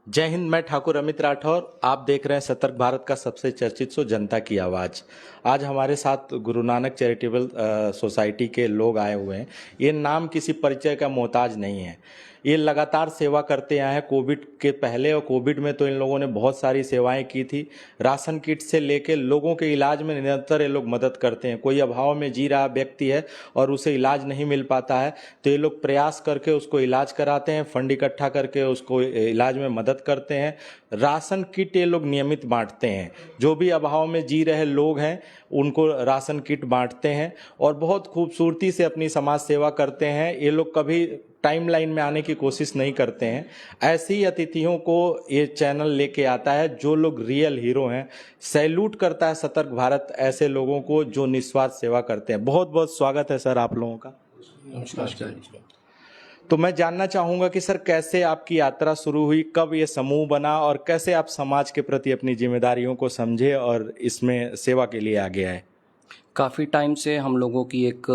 जय हिंद। मैं ठाकुर अमित राठौर। आप देख रहे हैं सतर्क भारत का सबसे चर्चित शो जनता की आवाज़। आज हमारे साथ गुरु नानक चैरिटेबल सोसाइटी के लोग आए हुए हैं। ये नाम किसी परिचय का मोहताज नहीं है। ये लगातार सेवा करते आए हैं। कोविड के पहले और कोविड में तो इन लोगों ने बहुत सारी सेवाएं की थी। राशन किट से लेके लोगों के इलाज में निरंतर ये लोग मदद करते हैं। कोई अभाव में जी रहा व्यक्ति है और उसे इलाज नहीं मिल पाता है तो ये लोग प्रयास करके उसको इलाज कराते हैं, फंड इकट्ठा करके उसको इलाज में मदद करते हैं। राशन किट ये लोग नियमित बांटते हैं। जो भी अभाव में जी रहे लोग हैं उनको राशन किट बांटते हैं और बहुत खूबसूरती से अपनी समाज सेवा करते हैं। ये लोग कभी टाइमलाइन में आने की कोशिश नहीं करते हैं। ऐसे ही अतिथियों को ये चैनल लेके आता है जो लोग रियल हीरो हैं। सैल्यूट करता है सतर्क भारत ऐसे लोगों को जो निस्वार्थ सेवा करते हैं। बहुत बहुत स्वागत है सर आप लोगों का। नमस्कार। तो मैं जानना चाहूँगा कि सर कैसे आपकी यात्रा शुरू हुई, कब ये समूह बना और कैसे आप समाज के प्रति अपनी जिम्मेदारियों को समझे और इसमें सेवा के लिए आगे आए। काफ़ी टाइम से हम लोगों की एक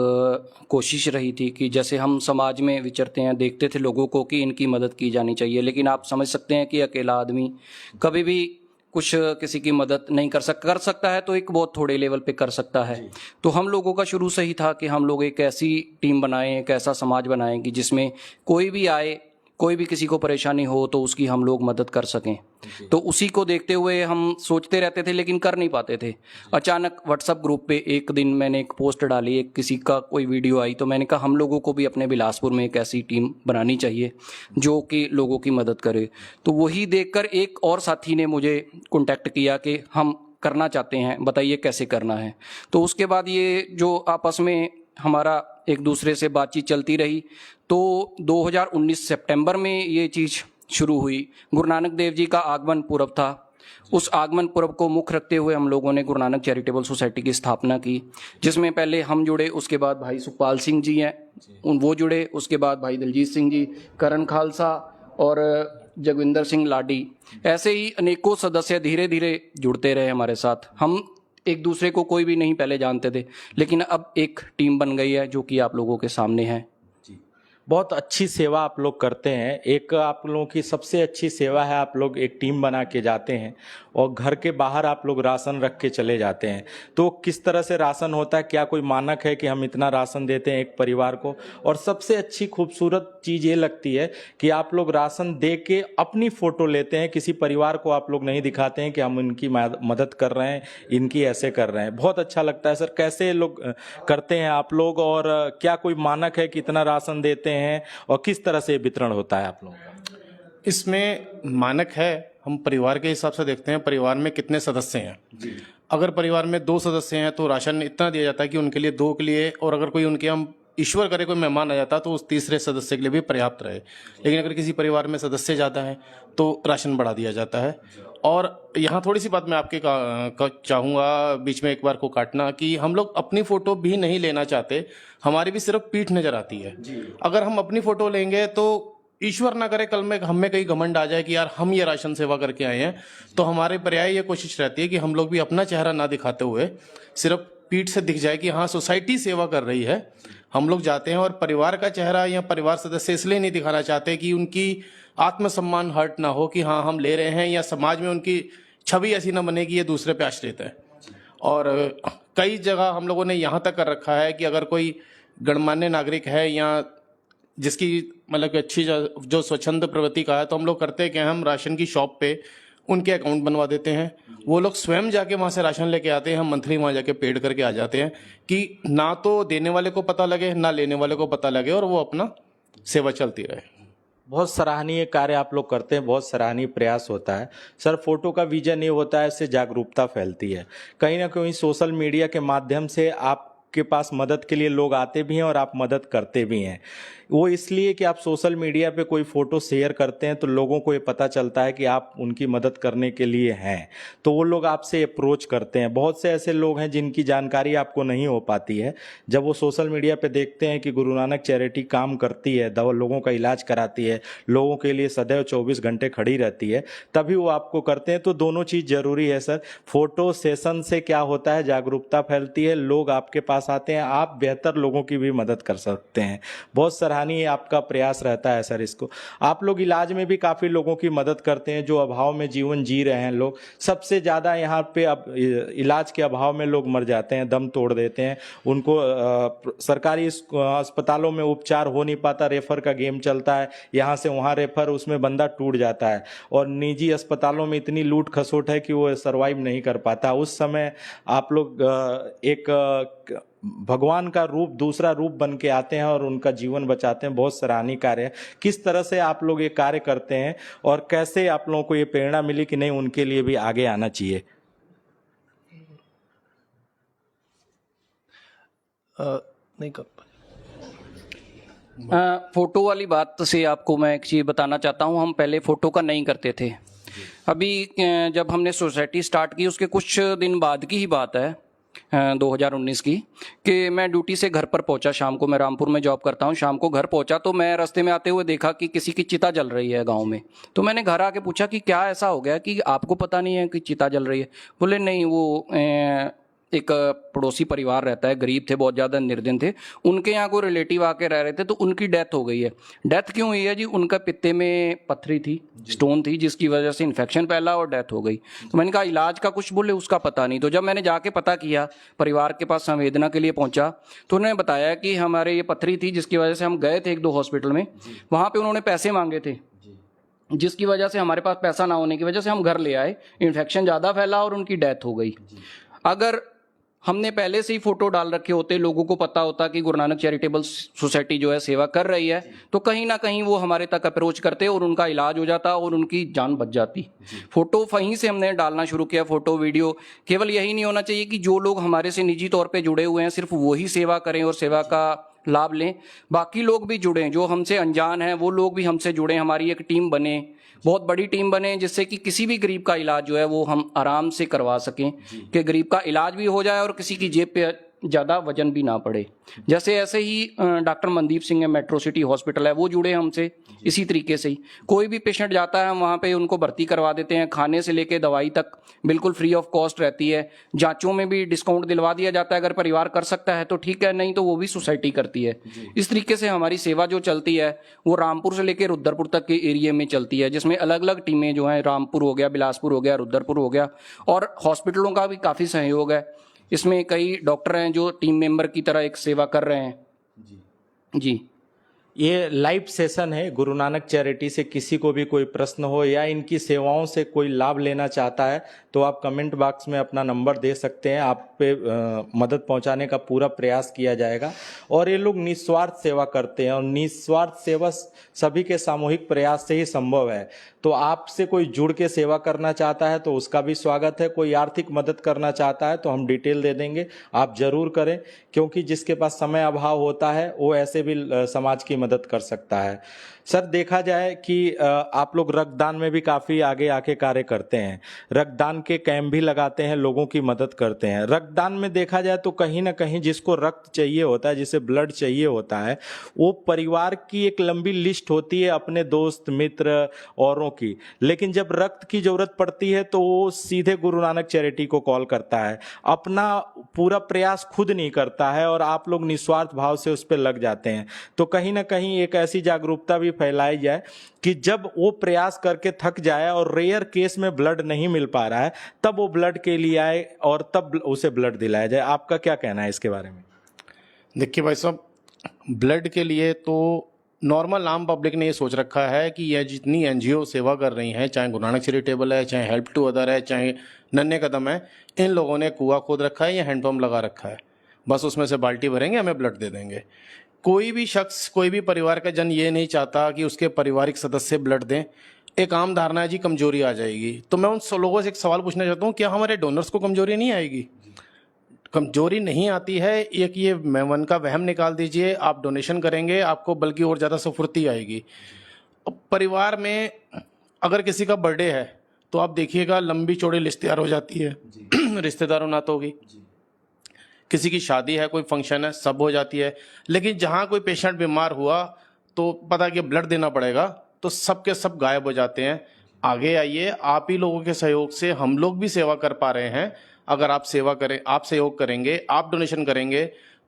कोशिश रही थी कि जैसे हम समाज में विचरते हैं, देखते थे लोगों को कि इनकी मदद की जानी चाहिए, लेकिन आप समझ सकते हैं कि अकेला आदमी कभी भी कुछ किसी की मदद नहीं कर सकता है तो एक बहुत थोड़े लेवल पे कर सकता है। तो हम लोगों का शुरू से ही था कि हम लोग एक ऐसी टीम बनाएं, एक ऐसा समाज बनाएं कि जिसमें कोई भी आए, कोई भी किसी को परेशानी हो तो उसकी हम लोग मदद कर सकें। तो उसी को देखते हुए हम सोचते रहते थे लेकिन कर नहीं पाते थे। अचानक व्हाट्सएप ग्रुप पे एक दिन मैंने एक पोस्ट डाली, एक किसी का कोई वीडियो आई, तो मैंने कहा हम लोगों को भी अपने बिलासपुर में एक ऐसी टीम बनानी चाहिए जो कि लोगों की मदद करे। तो वही देखकर एक और साथी ने मुझे कॉन्टैक्ट किया कि हम करना चाहते हैं, बताइए कैसे करना है। तो उसके बाद ये जो आपस में हमारा एक दूसरे से बातचीत चलती रही तो 2019 सितंबर में ये चीज़ शुरू हुई। गुरु नानक देव जी का आगमन पूर्व था। उस आगमन पूर्व को मुख्य रखते हुए हम लोगों ने गुरु नानक चैरिटेबल सोसाइटी की स्थापना की, जिसमें पहले हम जुड़े, उसके बाद भाई सुखपाल सिंह जी हैं वो जुड़े, उसके बाद भाई दलजीत सिंह जी, करण खालसा और जगविंदर सिंह लाडी, ऐसे ही अनेकों सदस्य धीरे धीरे जुड़ते रहे हमारे साथ। हम एक दूसरे को कोई भी नहीं पहले जानते थे, लेकिन अब एक टीम बन गई है जो कि आप लोगों के सामने है। बहुत अच्छी सेवा आप लोग करते हैं। एक आप लोगों की सबसे अच्छी सेवा है, आप लोग एक टीम बना के जाते हैं और घर के बाहर आप लोग राशन रख के चले जाते हैं। तो किस तरह से राशन होता है, क्या कोई मानक है कि हम इतना राशन देते हैं एक परिवार को? और सबसे अच्छी खूबसूरत चीज़ ये लगती है कि आप लोग राशन दे के अपनी फ़ोटो लेते हैं। किसी परिवार को आप लोग नहीं दिखाते हैं कि हम इनकी मदद कर रहे हैं, इनकी ऐसे कर रहे हैं। बहुत अच्छा लगता है सर। कैसे लोग करते हैं आप लोग और क्या कोई मानक है कि इतना राशन देते हैं और किस तरह से वितरण होता है आप लोगों का? इसमें मानक है, हम परिवार के हिसाब से देखते हैं परिवार में कितने सदस्य हैं। अगर परिवार में 2 सदस्य हैं तो राशन इतना दिया जाता है कि उनके लिए 2 के लिए, और अगर कोई उनके हम ईश्वर करे कोई मेहमान आ जाता तो उस तीसरे सदस्य के लिए भी पर्याप्त रहे। लेकिन अगर किसी परिवार में सदस्य ज़्यादा है तो राशन बढ़ा दिया जाता है। और यहाँ थोड़ी सी बात मैं आपके चाहूँगा बीच में एक बार को काटना, कि हम लोग अपनी फ़ोटो भी नहीं लेना चाहते, हमारी भी सिर्फ पीठ नज़र आती है। अगर हम अपनी फ़ोटो लेंगे तो ईश्वर ना करे कल में हम में कहीं घमंड आ जाए कि यार हम ये राशन सेवा करके आए हैं, तो हमारे पर्याय ये कोशिश रहती है कि हम लोग भी अपना चेहरा ना दिखाते हुए सिर्फ पीठ से दिख जाए कि हाँ सोसाइटी सेवा कर रही है। हम लोग जाते हैं और परिवार का चेहरा या परिवार सदस्य इसलिए नहीं दिखाना चाहते कि उनकी आत्मसम्मान हर्ट ना हो कि हाँ हम ले रहे हैं, या समाज में उनकी छवि ऐसी ना बने कि ये दूसरे पे आश्रित है। और कई जगह हम लोगों ने यहाँ तक कर रखा है कि अगर कोई गणमान्य नागरिक है या जिसकी मतलब कि अच्छी जो स्वच्छंद प्रवृत्ति का है, तो हम लोग करते हैं कि हम राशन की शॉप पे उनके अकाउंट बनवा देते हैं। वो लोग स्वयं जाके वहाँ से राशन लेके आते हैं, हम मंथली वहाँ जाके पेड करके आ जाते हैं कि ना तो देने वाले को पता लगे ना लेने वाले को पता लगे, और वो अपना सेवा चलती रहे। बहुत सराहनीय कार्य आप लोग करते हैं, बहुत सराहनीय प्रयास होता है सर। फोटो का विजन ये होता है, इससे जागरूकता फैलती है। कहीं ना कहीं सोशल मीडिया के माध्यम से आपके पास मदद के लिए लोग आते भी हैं और आप मदद करते भी हैं। वो इसलिए कि आप सोशल मीडिया पे कोई फ़ोटो शेयर करते हैं तो लोगों को ये पता चलता है कि आप उनकी मदद करने के लिए हैं, तो वो लोग आपसे अप्रोच करते हैं। बहुत से ऐसे लोग हैं जिनकी जानकारी आपको नहीं हो पाती है, जब वो सोशल मीडिया पे देखते हैं कि गुरु नानक चैरिटी काम करती है, दवा लोगों का इलाज कराती है, लोगों के लिए सदैव 24 घंटे खड़ी रहती है, तभी वो आपको करते हैं। तो दोनों चीज़ जरूरी है सर। फोटो सेशन से क्या होता है, जागरूकता फैलती है, लोग आपके पास पास आते हैं, आप बेहतर लोगों की भी मदद कर सकते हैं। बहुत सराहनीय आपका प्रयास रहता है सर। इसको आप लोग इलाज में भी काफ़ी लोगों की मदद करते हैं जो अभाव में जीवन जी रहे हैं लोग। सबसे ज़्यादा यहाँ पे अब इलाज के अभाव में लोग मर जाते हैं, दम तोड़ देते हैं। उनको सरकारी अस्पतालों में उपचार हो नहीं पाता, रेफर का गेम चलता है, यहाँ से वहाँ रेफर, उसमें बंदा टूट जाता है। और निजी अस्पतालों में इतनी लूट खसोट है कि वो सर्वाइव नहीं कर पाता। उस समय आप लोग एक भगवान का रूप, दूसरा रूप बन के आते हैं और उनका जीवन बचाते हैं। बहुत सराहनीय कार्य है। किस तरह से आप लोग ये कार्य करते हैं और कैसे आप लोगों को ये प्रेरणा मिली कि नहीं उनके लिए भी आगे आना चाहिए? नहीं कर फोटो वाली बात से आपको मैं एक चीज़ बताना चाहता हूँ। हम पहले फ़ोटो का नहीं करते थे। अभी जब हमने सोसाइटी स्टार्ट की उसके कुछ दिन बाद की ही बात है, 2019 की, कि मैं ड्यूटी से घर पर पहुंचा। शाम को मैं रामपुर में जॉब करता हूं। शाम को घर पहुंचा तो मैं रास्ते में आते हुए देखा कि किसी की चिता जल रही है गांव में। तो मैंने घर आके पूछा कि क्या ऐसा हो गया कि आपको पता नहीं है कि चिता जल रही है? बोले नहीं, वो एक पड़ोसी परिवार रहता है, गरीब थे, बहुत ज़्यादा निर्धन थे, उनके यहाँ कोई रिलेटिव आके रह रहे थे तो उनकी डेथ हो गई है। डेथ क्यों हुई है जी? उनका पित्ते में पथरी थी, स्टोन थी, जिसकी वजह से इन्फेक्शन फैला और डेथ हो गई। तो मैंने कहा इलाज का कुछ, बोले उसका पता नहीं। तो जब मैंने जाके पता किया, परिवार के पास संवेदना के लिए पहुंचा, तो उन्होंने बताया कि हमारे ये पथरी थी जिसकी वजह से हम गए थे 1-2 हॉस्पिटल में, वहाँ पर उन्होंने पैसे मांगे थे, जिसकी वजह से हमारे पास पैसा ना होने की वजह से हम घर ले आए, इन्फेक्शन ज़्यादा फैला और उनकी डेथ हो गई। अगर हमने पहले से ही फोटो डाल रखे होते, लोगों को पता होता कि गुरु नानक चैरिटेबल सोसाइटी जो है सेवा कर रही है, तो कहीं ना कहीं वो हमारे तक अप्रोच करते और उनका इलाज हो जाता और उनकी जान बच जाती। फोटो वहीं से हमने डालना शुरू किया, फोटो वीडियो। केवल यही नहीं होना चाहिए कि जो लोग हमारे से निजी तौर पे जुड़े हुए हैं सिर्फ वो ही सेवा करें और सेवा का लाभ लें, बाकी लोग भी जुड़ें, जो हमसे अनजान हैं वो लोग भी हमसे जुड़ें, हमारी एक टीम बने, बहुत बड़ी टीम बने, जिससे कि किसी भी गरीब का इलाज जो है वो हम आराम से करवा सकें, कि गरीब का इलाज भी हो जाए और किसी की जेब पे ज़्यादा वजन भी ना पड़े। जैसे ऐसे ही डॉक्टर मनदीप सिंह है, मेट्रो सिटी हॉस्पिटल है, वो जुड़े हमसे इसी तरीके से ही। कोई भी पेशेंट जाता है हम वहाँ पे उनको भर्ती करवा देते हैं, खाने से लेके दवाई तक बिल्कुल फ्री ऑफ कॉस्ट रहती है। जांचों में भी डिस्काउंट दिलवा दिया जाता है, अगर परिवार कर सकता है तो ठीक है, नहीं तो वो भी सोसाइटी करती है। इस तरीके से हमारी सेवा जो चलती है वो रामपुर से लेकर रुद्रपुर तक के एरिया में चलती है, जिसमें अलग अलग टीमें जो हैं, रामपुर हो गया, बिलासपुर हो गया, रुद्रपुर हो गया, और हॉस्पिटलों का भी काफ़ी सहयोग है। इसमें कई डॉक्टर हैं जो टीम मेंबर की तरह एक सेवा कर रहे हैं। जी, ये लाइव सेशन है गुरु नानक चैरिटी से। किसी को भी कोई प्रश्न हो या इनकी सेवाओं से कोई लाभ लेना चाहता है तो आप कमेंट बॉक्स में अपना नंबर दे सकते हैं। आप पे मदद पहुंचाने का पूरा प्रयास किया जाएगा। और ये लोग निस्वार्थ सेवा करते हैं और निस्वार्थ सेवा सभी के सामूहिक प्रयास से ही संभव है। तो आपसे कोई जुड़ के सेवा करना चाहता है तो उसका भी स्वागत है। कोई आर्थिक मदद करना चाहता है तो हम डिटेल दे देंगे, आप जरूर करें, क्योंकि जिसके पास समय अभाव होता है वो ऐसे भी समाज की मदद कर सकता है। सर, देखा जाए कि आप लोग रक्तदान में भी काफ़ी आगे आके कार्य करते हैं, रक्तदान के कैंप भी लगाते हैं, लोगों की मदद करते हैं। रक्तदान में देखा जाए तो कहीं ना कहीं जिसको रक्त चाहिए होता है, जिसे ब्लड चाहिए होता है, वो परिवार की एक लंबी लिस्ट होती है, अपने दोस्त मित्र औरों की। लेकिन जब रक्त की जरूरत पड़ती है तो वो सीधे गुरु नानक चैरिटी को कॉल करता है, अपना पूरा प्रयास खुद नहीं करता है और आप लोग निस्वार्थ भाव से उस पर लग जाते हैं। तो कहीं ना कहीं एक ऐसी जागरूकता भी फैलाई जाए कि जब वो प्रयास करके थक जाए और रेयर केस में ब्लड नहीं मिल पा रहा है तब वो ब्लड के लिए आए और तब उसे ब्लड दिलाया जाए। आपका क्या कहना है इसके बारे में? देखिए भाई साहब, ब्लड के लिए तो नॉर्मल आम पब्लिक ने ये सोच रखा है कि यह जितनी एनजीओ सेवा कर रही हैं, चाहे गुरु नानक चैरिटेबल है, चाहे हेल्प टू अदर है, चाहे नन्हे कदम है, इन लोगों ने कुआं खोद रखा है या हैंडपम्प लगा रखा है, बस उसमें से बाल्टी भरेंगे, हमें ब्लड दे देंगे। कोई भी शख्स, कोई भी परिवार का जन ये नहीं चाहता कि उसके पारिवारिक सदस्य ब्लड दें। एक आम धारणा है जी कमजोरी आ जाएगी। तो मैं उन लोगों से एक सवाल पूछना चाहता हूँ, क्या हमारे डोनर्स को कमजोरी नहीं आएगी? कमजोरी नहीं आती है। एक ये मन का वहम निकाल दीजिए, आप डोनेशन करेंगे आपको बल्कि और ज़्यादा स्फूर्ति आएगी। अब परिवार में अगर किसी का बर्थडे है तो आप देखिएगा लंबी चौड़ी लिस्ट तैयार हो जाती है रिश्तेदारों नातों की। किसी की शादी है, कोई फंक्शन है, सब हो जाती है। लेकिन जहाँ कोई पेशेंट बीमार हुआ तो पता कि ब्लड देना पड़ेगा, तो सब के सब गायब हो जाते हैं। आगे आइए, आप ही लोगों के सहयोग से हम लोग भी सेवा कर पा रहे हैं। अगर आप सेवा करें, आप सहयोग करेंगे, आप डोनेशन करेंगे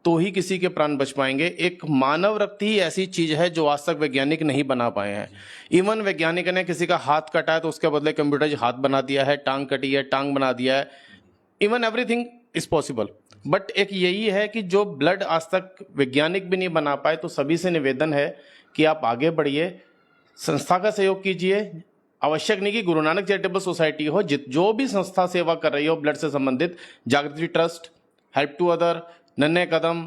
तो ही किसी के प्राण बच पाएंगे। एक मानव रक्त ही ऐसी चीज है जो आज तक वैज्ञानिक नहीं बना पाए हैं। इवन वैज्ञानिक ने किसी का हाथ कटा है तो उसके बदले कंप्यूटर हाथ बना दिया है, टांग कटी है टांग बना दिया है। Even everything is possible. But एक यही है कि जो ब्लड आज तक वैज्ञानिक भी नहीं बना पाए, तो सभी से निवेदन है कि आप आगे बढ़िए, संस्था का सहयोग कीजिए। आवश्यक नहीं कि गुरु नानक चैरिटेबल सोसाइटी हो, जो भी संस्था सेवा कर रही हो ब्लड से संबंधित, जागृति ट्रस्ट, हेल्प टू अदर, नन्हे कदम,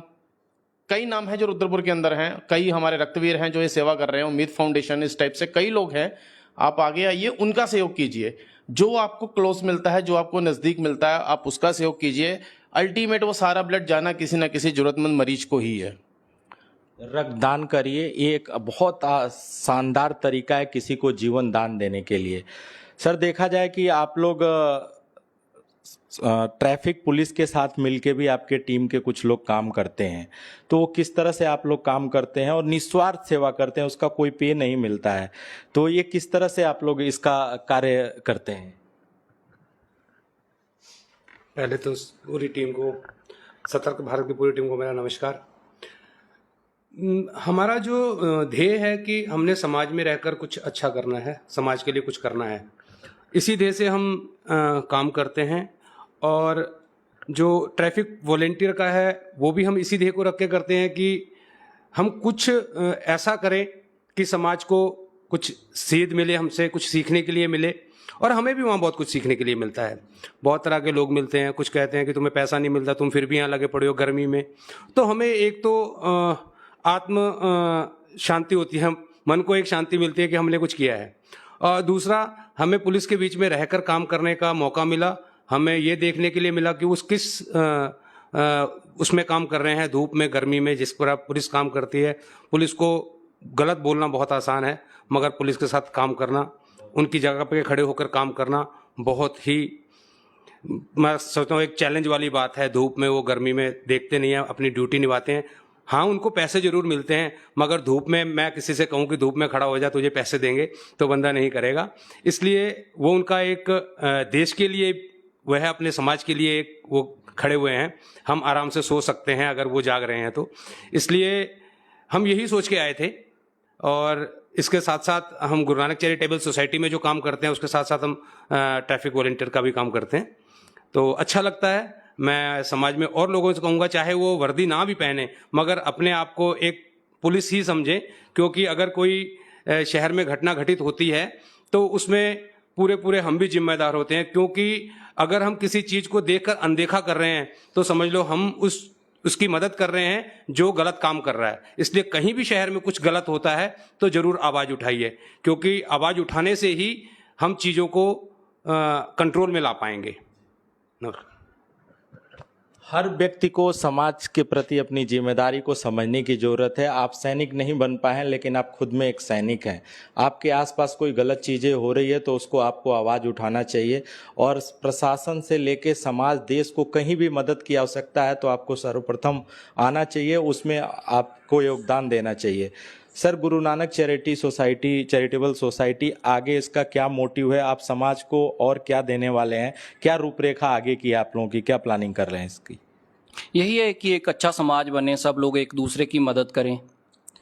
कई नाम हैं जो रुद्रपुर के अंदर हैं, कई हमारे रक्तवीर हैं जो ये सेवा कर रहे हैं, उम्मीद फाउंडेशन, इस टाइप से कई लोग हैं। आप आगे आइए, उनका सहयोग कीजिए। जो आपको क्लोज मिलता है, जो आपको नजदीक मिलता है, आप उसका सहयोग कीजिए। अल्टीमेट वो सारा ब्लड जाना किसी ना किसी जरूरतमंद मरीज को ही है। रक्तदान करिए, ये एक बहुत शानदार तरीका है किसी को जीवन दान देने के लिए। सर, देखा जाए कि आप लोग ट्रैफिक पुलिस के साथ मिलके भी आपके टीम के कुछ लोग काम करते हैं, तो वो किस तरह से आप लोग काम करते हैं और निस्वार्थ सेवा करते हैं, उसका कोई पे नहीं मिलता है, तो ये किस तरह से आप लोग इसका कार्य करते हैं? पहले तो पूरी टीम को, सतर्क भारत की पूरी टीम को मेरा नमस्कार। हमारा जो ध्येय है कि हमने समाज में रहकर कुछ अच्छा करना है, समाज के लिए कुछ करना है, इसी ध्येय से हम काम करते हैं। और जो ट्रैफिक वॉलेंटियर का है वो भी हम इसी ध्येय को रख के करते हैं कि हम कुछ ऐसा करें कि समाज को कुछ सीख मिले, हमसे कुछ सीखने के लिए मिले, और हमें भी वहाँ बहुत कुछ सीखने के लिए मिलता है। बहुत तरह के लोग मिलते हैं, कुछ कहते हैं कि तुम्हें पैसा नहीं मिलता, तुम फिर भी यहाँ लगे पड़े हो गर्मी में। तो हमें एक तो आत्म शांति होती है, मन को एक शांति मिलती है कि हमने कुछ किया है। और दूसरा, हमें पुलिस के बीच में रहकर काम करने का मौका मिला। हमें ये देखने के लिए मिला कि उस किस उसमें काम कर रहे हैं, धूप में, गर्मी में, जिस पर पुलिस काम करती है। पुलिस को गलत बोलना बहुत आसान है, मगर पुलिस के साथ काम करना, उनकी जगह पे खड़े होकर काम करना बहुत ही, मैं सोचता हूँ, एक चैलेंज वाली बात है। धूप में वो गर्मी में देखते नहीं है, अपनी ड्यूटी निभाते हैं। हाँ, उनको पैसे जरूर मिलते हैं, मगर धूप में मैं किसी से कहूँ कि धूप में खड़ा हो जा, तुझे पैसे देंगे, तो बंदा नहीं करेगा। इसलिए वो उनका एक देश के लिए, वह है अपने समाज के लिए एक वो खड़े हुए हैं। हम आराम से सो सकते हैं अगर वो जाग रहे हैं तो। इसलिए हम यही सोच के आए थे। और इसके साथ साथ हम गुरु नानक चैरिटेबल सोसाइटी में जो काम करते हैं, उसके साथ साथ हम ट्रैफिक वॉलंटियर का भी काम करते हैं। तो अच्छा लगता है। मैं समाज में और लोगों से कहूँगा, चाहे वो वर्दी ना भी पहने, मगर अपने आप को एक पुलिस ही समझे, क्योंकि अगर कोई शहर में घटना घटित होती है तो उसमें पूरे हम भी जिम्मेदार होते हैं। क्योंकि अगर हम किसी चीज को देखकर अनदेखा कर रहे हैं तो समझ लो हम उसकी मदद कर रहे हैं जो गलत काम कर रहा है। इसलिए कहीं भी शहर में कुछ गलत होता है तो जरूर आवाज उठाइए, क्योंकि आवाज उठाने से ही हम चीजों को कंट्रोल में ला पाएंगे। हर व्यक्ति को समाज के प्रति अपनी जिम्मेदारी को समझने की जरूरत है। आप सैनिक नहीं बन पाए हैं, लेकिन आप खुद में एक सैनिक हैं। आपके आसपास कोई गलत चीज़ें हो रही है तो उसको आपको आवाज़ उठाना चाहिए, और प्रशासन से लेके समाज, देश को कहीं भी मदद की आवश्यकता है तो आपको सर्वप्रथम आना चाहिए, उसमें आपको योगदान देना चाहिए। Sir, Guru Nanak charitable society आगे इसका क्या मोटिव है? आप समाज को और क्या देने वाले हैं? क्या रूपरेखा आगे की आप लोगों की, क्या प्लानिंग कर रहे हैं इसकी? यही है कि एक अच्छा समाज बने, सब लोग एक दूसरे की मदद करें।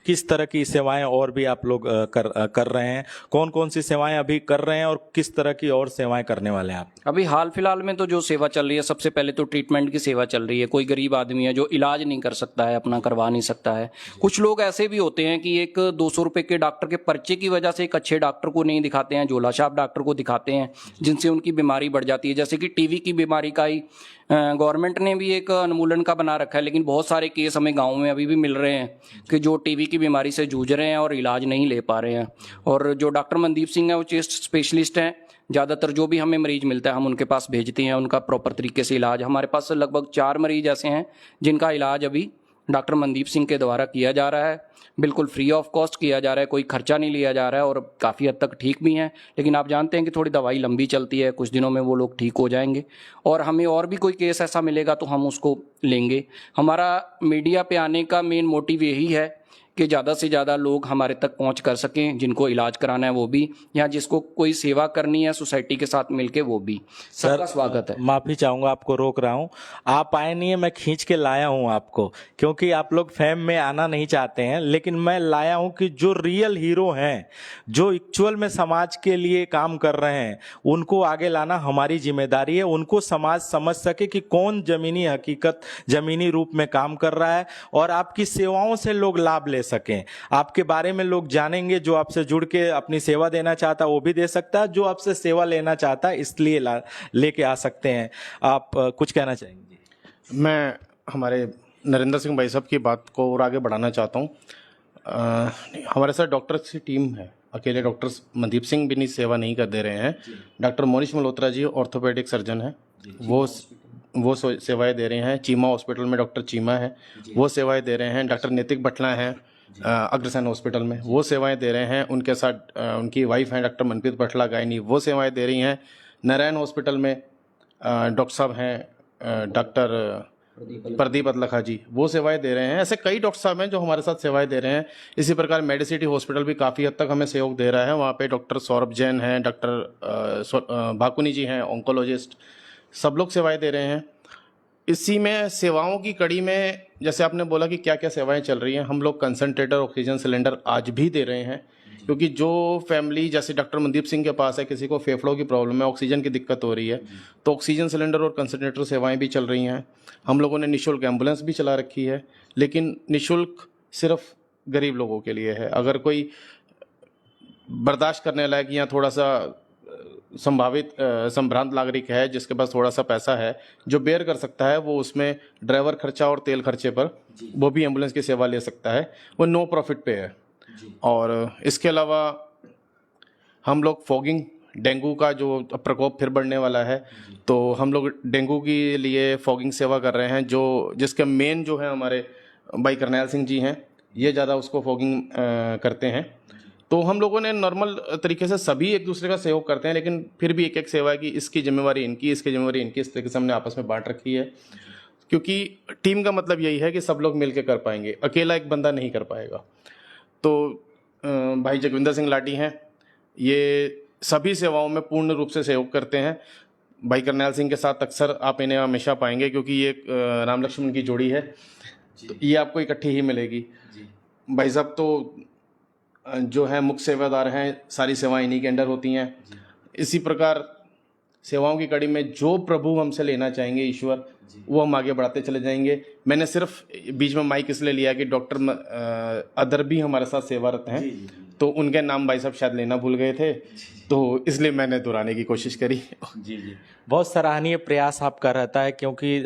किस तरह की सेवाएं और भी आप लोग कर रहे हैं? कौन कौन सी सेवाएं अभी कर रहे हैं और किस तरह की और सेवाएं करने वाले हैं आप? अभी हाल फिलहाल में तो जो सेवा चल रही है, सबसे पहले तो ट्रीटमेंट की सेवा चल रही है। कोई गरीब आदमी है जो इलाज नहीं कर सकता है, अपना करवा नहीं सकता है। कुछ लोग ऐसे भी होते हैं कि एक 200 रुपये के डॉक्टर के पर्चे की वजह से एक अच्छे डॉक्टर को नहीं दिखाते हैं, झोलाछाप डॉक्टर को दिखाते हैं, जिनसे उनकी बीमारी बढ़ जाती है। जैसे कि टीवी की बीमारी का ही गवर्नमेंट ने भी एक अनुमूलन का बना रखा है, लेकिन बहुत सारे केस हमें गाँव में अभी भी मिल रहे हैं कि जो टीवी की बीमारी से जूझ रहे हैं और इलाज नहीं ले पा रहे हैं। और जो डॉक्टर मनदीप सिंह है वो चेस्ट स्पेशलिस्ट हैं। ज़्यादातर जो भी हमें मरीज मिलता है हम उनके पास भेजते हैं, उनका प्रॉपर तरीके से इलाज। हमारे पास लगभग 4 मरीज ऐसे हैं जिनका इलाज अभी डॉक्टर मनदीप सिंह के द्वारा किया जा रहा है, बिल्कुल फ्री ऑफ कॉस्ट किया जा रहा है, कोई खर्चा नहीं लिया जा रहा है, और काफ़ी हद तक ठीक भी हैं। लेकिन आप जानते हैं कि थोड़ी दवाई लंबी चलती है, कुछ दिनों में वो लोग ठीक हो जाएंगे। और हमें और भी कोई केस ऐसा मिलेगा तो हम उसको लेंगे। हमारा मीडिया पे आने का मेन मोटिव यही है कि ज़्यादा से ज़्यादा लोग हमारे तक पहुंच कर सकें, जिनको इलाज कराना है वो भी, या जिसको कोई सेवा करनी है सोसाइटी के साथ मिलके वो भी। सबका स्वागत है। माफी चाहूंगा, आपको रोक रहा हूं। आप आए नहीं है, मैं खींच के लाया हूं आपको, क्योंकि आप लोग फेम में आना नहीं चाहते हैं, लेकिन मैं लाया हूं कि जो रियल हीरो हैं, जो एक्चुअल में समाज के लिए काम कर रहे हैं, उनको आगे लाना हमारी जिम्मेदारी है। उनको समाज समझ सके कि कौन जमीनी हकीकत, जमीनी रूप में काम कर रहा है, और आपकी सेवाओं से लोग लाभ ले सकें। आपके बारे में लोग जानेंगे। जो आपसे जुड़ के अपनी सेवा देना चाहता है वो भी दे सकता है, जो आपसे सेवा लेना चाहता है इसलिए लेके आ सकते हैं। आप कुछ कहना चाहेंगे? मैं हमारे नरेंद्र सिंह भाई साहब की बात को और आगे बढ़ाना चाहता हूँ। हमारे साथ डॉक्टर्स की टीम है, अकेले डॉक्टर मनदीप सिंह भी नहीं सेवा नहीं कर दे रहे हैं। Doctor Monish Malhotra ji orthopaedic surgeon है, वो सेवाएं दे रहे हैं। चीमा हॉस्पिटल में डॉक्टर चीमा है, वो सेवाएं दे रहे हैं। डॉक्टर नैतिक भटला हैं अग्रसेन हॉस्पिटल में, वो सेवाएं दे रहे हैं। उनके साथ उनकी वाइफ हैं डॉक्टर मनप्रीत भटला गायनी, वो सेवाएं दे रही हैं। नारायण हॉस्पिटल में डॉक्टर साहब हैं डॉक्टर प्रदीप अदलखा जी, वो सेवाएं दे रहे हैं। ऐसे कई डॉक्टर साहब हैं जो हमारे साथ सेवाएं दे रहे हैं। इसी प्रकार मेडिसिटी हॉस्पिटल भी काफ़ी हद तक हमें सहयोग दे रहा है। वहाँ पे डॉक्टर सौरभ जैन हैं, डॉक्टर भाकुनी जी हैं ऑन्कोलॉजिस्ट, सब लोग सेवाएं दे रहे हैं। इसी में सेवाओं की कड़ी में जैसे आपने बोला कि क्या क्या सेवाएं चल रही हैं, हम लोग कंसनट्रेटर, ऑक्सीजन सिलेंडर आज भी दे रहे हैं। क्योंकि जो फैमिली जैसे डॉक्टर मनदीप सिंह के पास है, किसी को फेफड़ों की प्रॉब्लम है, ऑक्सीजन की दिक्कत हो रही है, तो ऑक्सीजन सिलेंडर और कंसनट्रेटर सेवाएं भी चल रही हैं। हम लोगों ने निःशुल्क एम्बुलेंस भी चला रखी है, लेकिन निःशुल्क सिर्फ गरीब लोगों के लिए है। अगर कोई बर्दाश्त करने लायक या थोड़ा सा संभावित संभ्रांत नागरिक है, जिसके पास थोड़ा सा पैसा है, जो बेयर कर सकता है, वो उसमें ड्राइवर खर्चा और तेल खर्चे पर वो भी एम्बुलेंस की सेवा ले सकता है। वो नो प्रॉफिट पे है। और इसके अलावा हम लोग फॉगिंग, डेंगू का जो प्रकोप फिर बढ़ने वाला है, तो हम लोग डेंगू के लिए फॉगिंग सेवा कर रहे हैं। जिसके मेन जो है हमारे भाई करनैल सिंह जी हैं, ये ज़्यादा उसको फॉगिंग करते हैं। तो हम लोगों ने नॉर्मल तरीके से सभी एक दूसरे का सहयोग करते हैं, लेकिन फिर भी एक एक सेवा है कि इसकी जिम्मेवारी इनकी, इसकी जिम्मेवारी इनकी, इस तरीके से हमने आपस में बांट रखी है। क्योंकि टीम का मतलब यही है कि सब लोग मिलकर कर पाएंगे, अकेला एक बंदा नहीं कर पाएगा। तो भाई जगविंदर सिंह लाठी हैं, ये सभी सेवाओं में पूर्ण रूप से सहयोग करते हैं। भाई करनैल सिंह के साथ अक्सर आप इन्हें हमेशा पाएंगे, क्योंकि ये राम लक्ष्मण की जोड़ी है, तो ये आपको इकट्ठी ही मिलेगी। भाई साहब तो जो है मुख्य सेवादार हैं, सारी सेवाएं इन्हीं के अंडर होती हैं। इसी प्रकार सेवाओं की कड़ी में जो प्रभु हमसे लेना चाहेंगे ईश्वर, वो हम आगे बढ़ाते चले जाएंगे। मैंने सिर्फ बीच में माइक इसलिए लिया कि डॉक्टर अदर भी हमारे साथ सेवारत हैं, तो उनके नाम भाई साहब शायद लेना भूल गए थे, तो इसलिए मैंने दोहराने की कोशिश करी। जी। बहुत सराहनीय प्रयास आपका रहता है, क्योंकि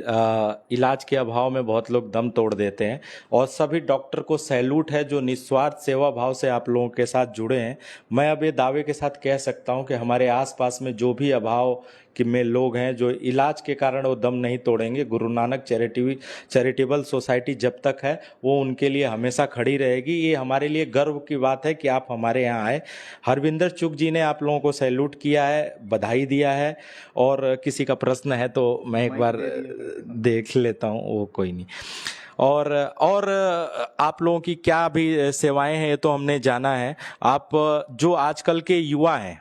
इलाज के अभाव में बहुत लोग दम तोड़ देते हैं, और सभी डॉक्टर को सैल्यूट है जो निस्वार्थ सेवा भाव से आप लोगों के साथ जुड़े हैं। मैं अब ये दावे के साथ कह सकता हूं कि हमारे आसपास में जो भी अभाव में लोग हैं, जो इलाज के कारण वो दम नहीं तोड़ेंगे, गुरु नानक चैरिटेबल सोसाइटी जब तक है वो उनके लिए हमेशा खड़ी रहेगी। ये हमारे लिए गर्व की बात है कि आप हमारे यहाँ आए। हरविंदर चुग जी ने आप लोगों को सैल्यूट किया है, बधाई दिया है, और किसी का प्रश्न है तो मैं एक बार देख लेता हूँ, वो कोई नहीं। और आप लोगों की क्या भी सेवाएं हैं ये तो हमने जाना है। आप जो आजकल के युवा हैं,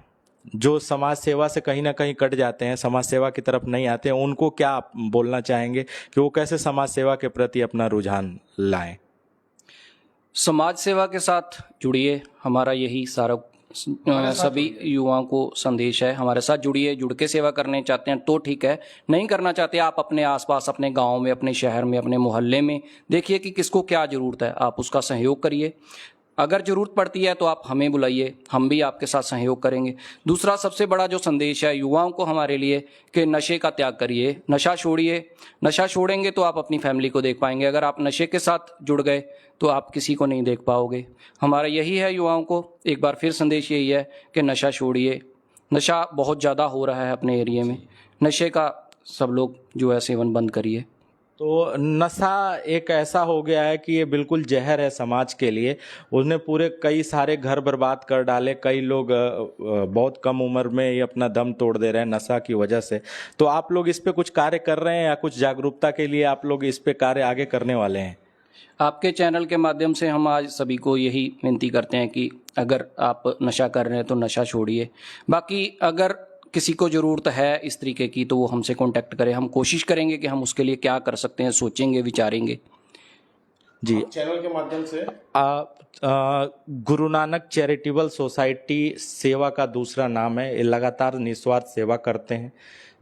जो समाज सेवा से कहीं ना कहीं कट जाते हैं, समाज सेवा की तरफ नहीं आते हैं, उनको क्या आप बोलना चाहेंगे कि वो कैसे समाज सेवा के प्रति अपना रुझान लाएं? समाज सेवा के साथ जुड़िए, हमारा यही सारा सभी युवाओं को संदेश है। हमारे साथ जुड़िए, जुड़ के सेवा करने चाहते हैं तो ठीक है, नहीं करना चाहते आप अपने आसपास, अपने गांव में, अपने शहर में, अपने मोहल्ले में देखिए कि किसको क्या ज़रूरत है, आप उसका सहयोग करिए। अगर ज़रूरत पड़ती है तो आप हमें बुलाइए, हम भी आपके साथ सहयोग करेंगे। दूसरा सबसे बड़ा जो संदेश है युवाओं को हमारे लिए कि नशे का त्याग करिए, नशा छोड़िए। नशा छोड़ेंगे तो आप अपनी फैमिली को देख पाएंगे, अगर आप नशे के साथ जुड़ गए तो आप किसी को नहीं देख पाओगे। हमारा यही है युवाओं को एक बार फिर संदेश यही है कि नशा छोड़िए। नशा बहुत ज़्यादा हो रहा है अपने एरिया में, नशे का सब लोग जो है सेवन बंद करिए। तो नशा एक ऐसा हो गया है कि ये बिल्कुल जहर है समाज के लिए। उसने पूरे कई सारे घर बर्बाद कर डाले, कई लोग बहुत कम उम्र में ही अपना दम तोड़ दे रहे हैं नशा की वजह से। तो आप लोग इस पे कुछ कार्य कर रहे हैं, या कुछ जागरूकता के लिए आप लोग इस पे कार्य आगे करने वाले हैं? आपके चैनल के माध्यम से हम आज सभी को यही विनती करते हैं कि अगर आप नशा कर रहे हैं तो नशा छोड़िए। बाकी अगर किसी को ज़रूरत है इस तरीके की तो वो हमसे कांटेक्ट करें, हम कोशिश करेंगे कि हम उसके लिए क्या कर सकते हैं, सोचेंगे, विचारेंगे। जी, चैनल के माध्यम से गुरु नानक चैरिटेबल सोसाइटी सेवा का दूसरा नाम है। ये लगातार निस्वार्थ सेवा करते हैं।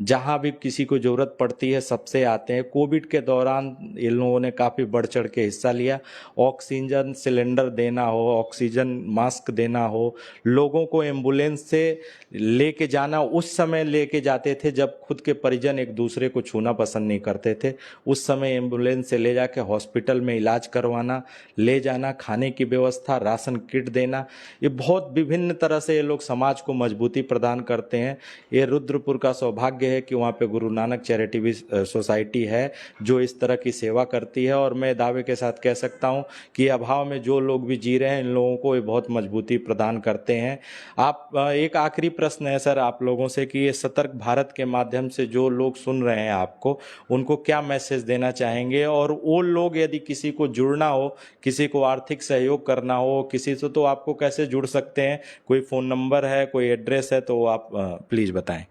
जहां भी किसी को ज़रूरत पड़ती है सबसे आते हैं। कोविड के दौरान इन लोगों ने काफ़ी बढ़ चढ़ के हिस्सा लिया। ऑक्सीजन सिलेंडर देना हो, ऑक्सीजन मास्क देना हो, लोगों को एम्बुलेंस से लेके जाना, उस समय लेके जाते थे जब खुद के परिजन एक दूसरे को छूना पसंद नहीं करते थे। उस समय एम्बुलेंस से ले जाके हॉस्पिटल में इलाज करवाना, ले जाना, खाने की व्यवस्था, राशन किट देना, ये बहुत विभिन्न तरह से ये लोग समाज को मजबूती प्रदान करते हैं। ये रुद्रपुर का सौभाग्य है कि वहाँ पे गुरु नानक चैरिटेबल सोसाइटी है जो इस तरह की सेवा करती है। और मैं दावे के साथ कह सकता हूँ कि अभाव में जो लोग भी जी रहे हैं इन लोगों को ये बहुत मजबूती प्रदान करते हैं। आप एक आखिरी प्रश्न है सर आप लोगों से कि ये सतर्क भारत के माध्यम से जो लोग सुन रहे हैं आपको, उनको क्या मैसेज देना चाहेंगे? और वो लोग यदि किसी को जुड़ना हो, किसी को आर्थिक सहयोग करना हो किसी से, तो आपको कैसे जुड़ सकते हैं? कोई फ़ोन नंबर है, कोई एड्रेस है तो आप प्लीज़ बताएं।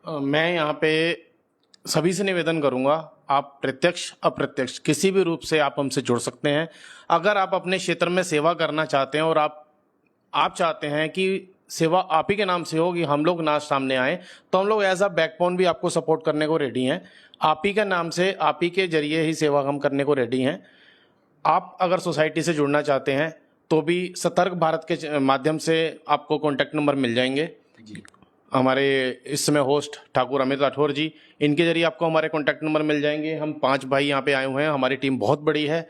मैं यहाँ पे सभी से निवेदन करूँगा, आप प्रत्यक्ष अप्रत्यक्ष किसी भी रूप से आप हमसे जुड़ सकते हैं। अगर आप अपने क्षेत्र में सेवा करना चाहते हैं और आप चाहते हैं कि सेवा आप ही के नाम से हो, कि हम लोग ना सामने आए, तो हम लोग एज अ बैकबोन भी आपको सपोर्ट करने को रेडी हैं। आप ही के नाम से, आप ही के जरिए ही सेवा हम करने को रेडी हैं। आप अगर सोसाइटी से जुड़ना चाहते हैं तो भी सतर्क भारत के माध्यम से आपको कॉन्टैक्ट नंबर मिल जाएंगे। हमारे इस समय होस्ट ठाकुर अमित राठौर जी, इनके जरिए आपको हमारे कॉन्टैक्ट नंबर मिल जाएंगे। हम 5 भाई यहाँ पे आए हुए हैं। हमारी टीम बहुत बड़ी है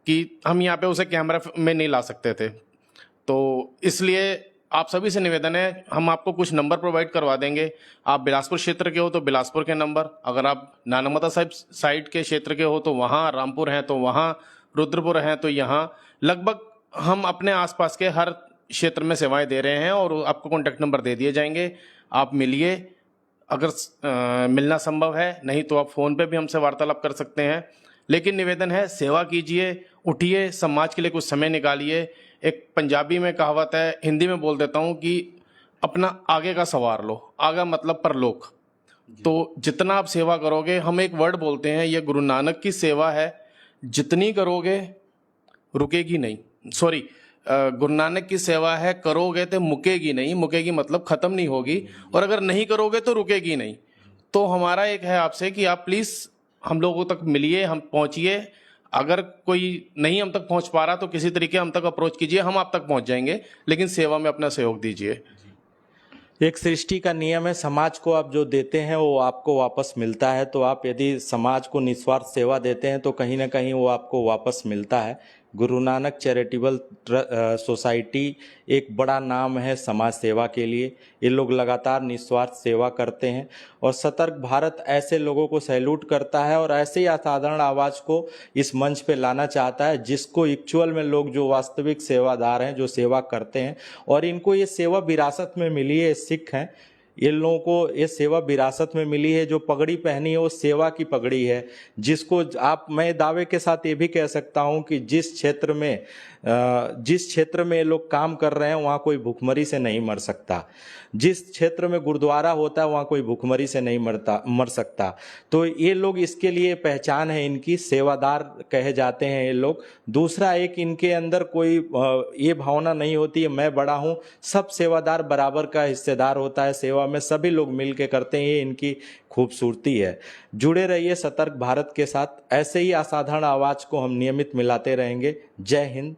कि हम यहाँ पे उसे कैमरा में नहीं ला सकते थे, तो इसलिए आप सभी से निवेदन है, हम आपको कुछ नंबर प्रोवाइड करवा देंगे। आप बिलासपुर क्षेत्र के हो तो बिलासपुर के नंबर, अगर आप नानमता साहिब साइड के क्षेत्र के हो तो वहाँ, रामपुर हैं तो वहाँ, रुद्रपुर हैं तो यहाँ, लगभग हम अपने आसपास के हर क्षेत्र में सेवाएं दे रहे हैं और आपको कॉन्टैक्ट नंबर दे दिए जाएंगे। आप मिलिए, अगर मिलना संभव है, नहीं तो आप फ़ोन पे भी हमसे वार्तालाप कर सकते हैं। लेकिन निवेदन है, सेवा कीजिए, उठिए, समाज के लिए कुछ समय निकालिए। एक पंजाबी में कहावत है, हिंदी में बोल देता हूँ कि अपना आगे का सवार लो, आगा मतलब परलोक। तो जितना आप सेवा करोगे, हम एक वर्ड बोलते हैं, ये गुरु नानक की सेवा है, जितनी करोगे रुकेगी नहीं। सॉरी, गुरु नानक की सेवा है, करोगे तो मुकेगी नहीं, मुकेगी मतलब खत्म नहीं होगी, और अगर नहीं करोगे तो रुकेगी नहीं। तो हमारा एक है आपसे कि आप प्लीज़ हम लोगों तक मिलिए, हम पहुंचिए। अगर कोई नहीं हम तक पहुंच पा रहा तो किसी तरीके हम तक अप्रोच कीजिए, हम आप तक पहुंच जाएंगे, लेकिन सेवा में अपना सहयोग दीजिए। एक सृष्टि का नियम है, समाज को आप जो देते हैं वो आपको वापस मिलता है। तो आप यदि समाज को निस्वार्थ सेवा देते हैं तो कहीं ना कहीं वो आपको वापस मिलता है। गुरु नानक चैरिटेबल सोसाइटी एक बड़ा नाम है समाज सेवा के लिए। ये लोग लगातार निस्वार्थ सेवा करते हैं और सतर्क भारत ऐसे लोगों को सैल्यूट करता है और ऐसे ही असाधारण आवाज़ को इस मंच पे लाना चाहता है जिसको एक्चुअल में लोग जो वास्तविक सेवादार हैं, जो सेवा करते हैं, और इनको ये सेवा विरासत में मिली है, सिख हैं, इन लोगों को ये सेवा विरासत में मिली है। जो पगड़ी पहनी है वो सेवा की पगड़ी है, जिसको आप, मैं दावे के साथ ये भी कह सकता हूँ कि जिस क्षेत्र में ये लोग काम कर रहे हैं वहाँ कोई भूखमरी से नहीं मर सकता। जिस क्षेत्र में गुरुद्वारा होता है वहाँ कोई भूखमरी से नहीं मर सकता। तो ये लोग, इसके लिए पहचान है इनकी, सेवादार कहे जाते हैं ये लोग। दूसरा, एक इनके अंदर कोई ये भावना नहीं होती है मैं बड़ा हूँ, सब सेवादार बराबर का हिस्सेदार होता है। सेवा में सभी लोग मिल के करते हैं, ये इनकी खूबसूरती है। जुड़े रहिए सतर्क भारत के साथ, ऐसे ही असाधारण आवाज़ को हम नियमित मिलाते रहेंगे। जय हिंद।